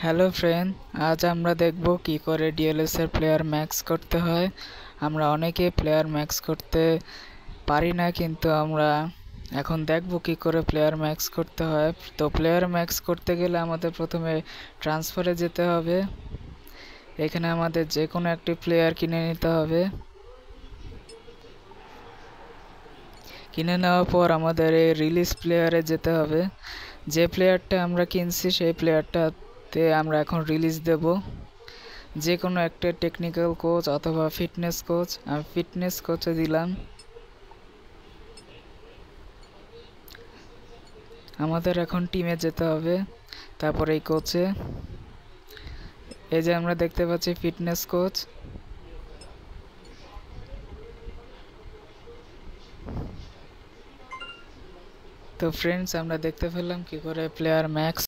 Hello friend, আজ আমরা দেখব কি করে ডিএলএস এর প্লেয়ার ম্যাক্স করতে হয়। আমরা অনেকে প্লেয়ার ম্যাক্স করতে পারি না, কিন্তু আমরা এখন দেখব কি করে প্লেয়ার ম্যাক্স করতে হয়। তো প্লেয়ার ম্যাক্স করতে গেলে আমাদের প্রথমে ট্রান্সফারে যেতে হবে। এখানে আমাদের যে কোনো একটি প্লেয়ার কিনে নিতে হবে। কিনে নেওয়ার পর আমাদের এই রিলিজ প্লেয়ারে যেতে হবে। যে প্লেয়ারটা আমরা কিনছি সেই প্লেয়ারটাতে আমরা এখন রিলিজ দেব। যে কোনো একটা টেকনিক্যাল কোচ অথবা ফিটনেস কোচ, আমি ফিটনেস কোচে দিলাম। আমাদের এখন টিমে যেতে হবে, তারপর এই কোচে, এই যে আমরা দেখতে পাচ্ছি ফিটনেস কোচ। তো ফ্রেন্ডস, আমরা দেখতে পেলাম কি করে প্লেয়ার ম্যাক্স